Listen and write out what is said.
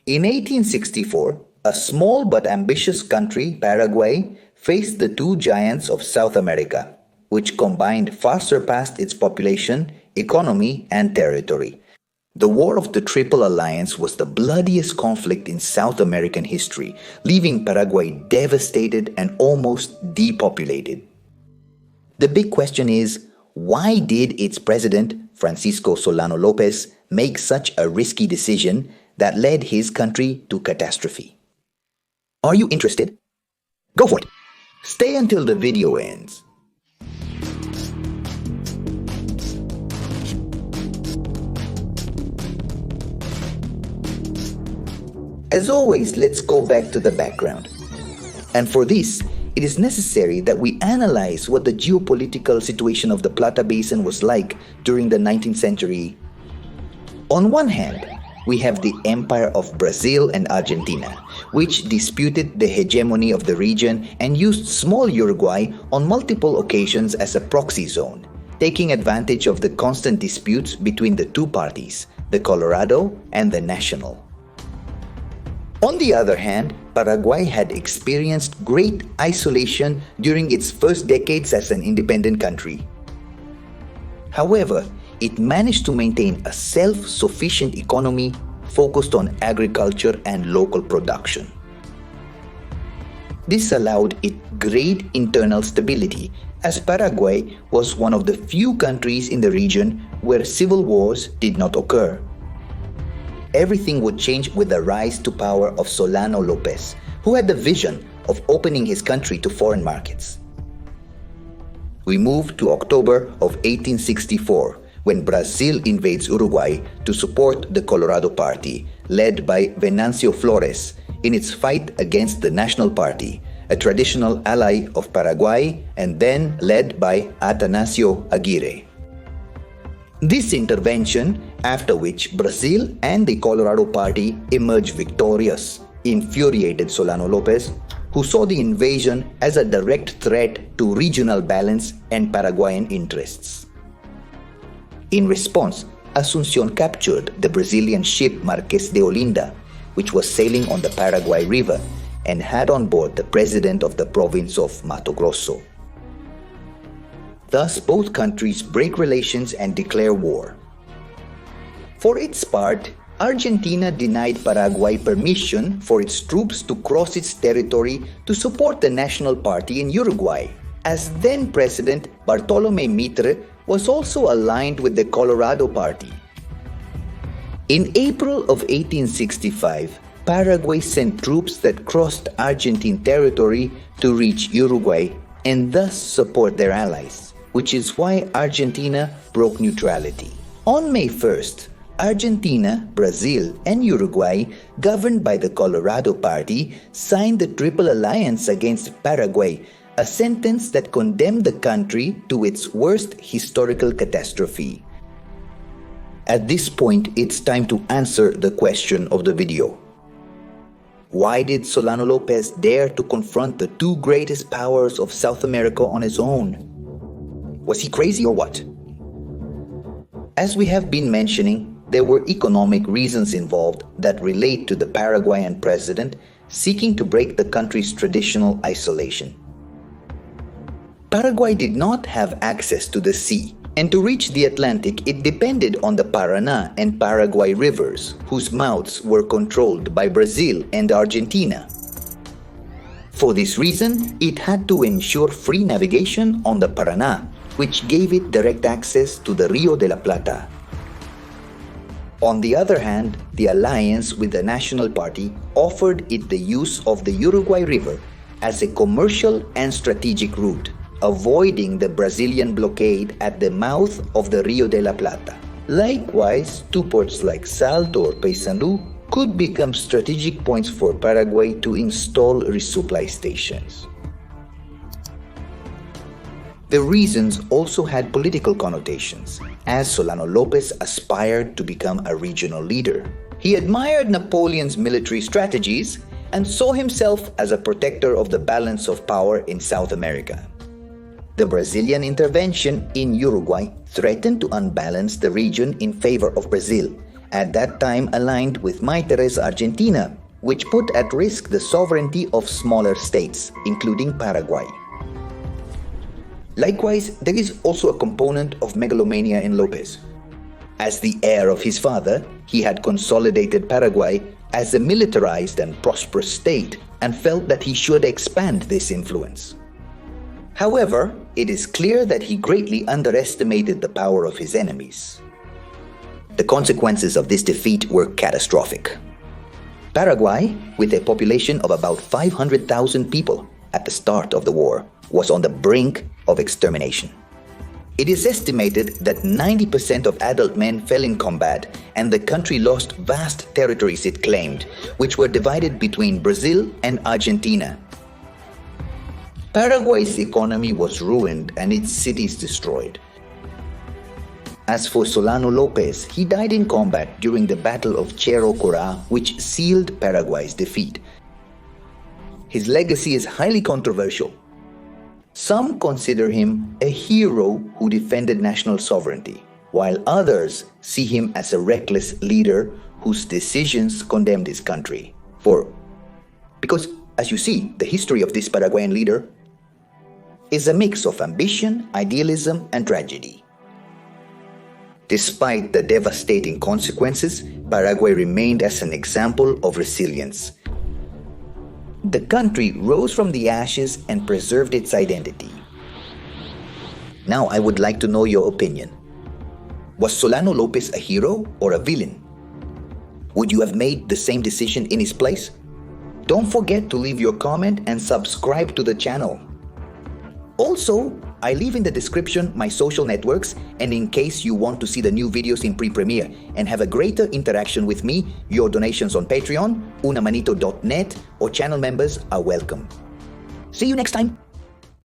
In 1864, a small but ambitious country, Paraguay, faced the two giants of South America, which combined far surpassed its population, economy, and territory. The War of the Triple Alliance was the bloodiest conflict in South American history, leaving Paraguay devastated and almost depopulated. The big question is, why did its president, Francisco Solano López, make such a risky decision that led his country to catastrophe? Are you interested? Go for it! Stay until the video ends. As always, let's go back to the background. And for this, it is necessary that we analyze what the geopolitical situation of the Plata Basin was like during the 19th century. On one hand, we have the Empire of Brazil and Argentina, which disputed the hegemony of the region and used small Uruguay on multiple occasions as a proxy zone, taking advantage of the constant disputes between the two parties, the Colorado and the National. On the other hand, Paraguay had experienced great isolation during its first decades as an independent country. However, it managed to maintain a self-sufficient economy focused on agriculture and local production. This allowed it great internal stability, as Paraguay was one of the few countries in the region where civil wars did not occur. Everything would change with the rise to power of Solano López, who had the vision of opening his country to foreign markets. We move to October of 1864, when Brazil invades Uruguay to support the Colorado Party, led by Venancio Flores, in its fight against the National Party, a traditional ally of Paraguay and then led by Atanasio Aguirre. This intervention, after which Brazil and the Colorado Party emerged victorious, infuriated Solano López, who saw the invasion as a direct threat to regional balance and Paraguayan interests. In response, Asunción captured the Brazilian ship Marques de Olinda, which was sailing on the Paraguay River and had on board the president of the province of Mato Grosso. Thus, both countries break relations and declare war. For its part, Argentina denied Paraguay permission for its troops to cross its territory to support the National Party in Uruguay, as then-President Bartolomé Mitre was also aligned with the Colorado Party. In April of 1865, Paraguay sent troops that crossed Argentine territory to reach Uruguay and thus support their allies, which is why Argentina broke neutrality. On May 1st, Argentina, Brazil, and Uruguay, governed by the Colorado Party, signed the Triple Alliance against Paraguay, a sentence that condemned the country to its worst historical catastrophe. At this point, it's time to answer the question of the video. Why did Solano López dare to confront the two greatest powers of South America on his own? Was he crazy or what? As we have been mentioning, there were economic reasons involved that relate to the Paraguayan president seeking to break the country's traditional isolation. Paraguay did not have access to the sea, and to reach the Atlantic it depended on the Paraná and Paraguay rivers, whose mouths were controlled by Brazil and Argentina. For this reason, it had to ensure free navigation on the Paraná, which gave it direct access to the Rio de la Plata. On the other hand, the alliance with the National Party offered it the use of the Uruguay River as a commercial and strategic route, avoiding the Brazilian blockade at the mouth of the Rio de la Plata. Likewise, two ports like Salto or Paysandú could become strategic points for Paraguay to install resupply stations. The reasons also had political connotations, as Solano López aspired to become a regional leader. He admired Napoleon's military strategies and saw himself as a protector of the balance of power in South America. The Brazilian intervention in Uruguay threatened to unbalance the region in favor of Brazil, at that time aligned with My Teresa Argentina, which put at risk the sovereignty of smaller states, including Paraguay. Likewise, there is also a component of megalomania in López. As the heir of his father, he had consolidated Paraguay as a militarized and prosperous state and felt that he should expand this influence. However, it is clear that he greatly underestimated the power of his enemies. The consequences of this defeat were catastrophic. Paraguay, with a population of about 500,000 people at the start of the war, was on the brink of extermination. It is estimated that 90% of adult men fell in combat, and the country lost vast territories it claimed, which were divided between Brazil and Argentina. Paraguay's economy was ruined and its cities destroyed. As for Solano López, he died in combat during the Battle of Cerro Corá, which sealed Paraguay's defeat. His legacy is highly controversial. Some consider him a hero who defended national sovereignty, while others see him as a reckless leader whose decisions condemned his country. Because, as you see, the history of this Paraguayan leader is a mix of ambition, idealism, and tragedy. Despite the devastating consequences, Paraguay remained as an example of resilience. The country rose from the ashes and preserved its identity. Now I would like to know your opinion. Was Solano López a hero or a villain? Would you have made the same decision in his place? Don't forget to leave your comment and subscribe to the channel. Also, I leave in the description my social networks, and in case you want to see the new videos in pre-premiere and have a greater interaction with me, your donations on Patreon, unamanito.net, or channel members are welcome. See you next time!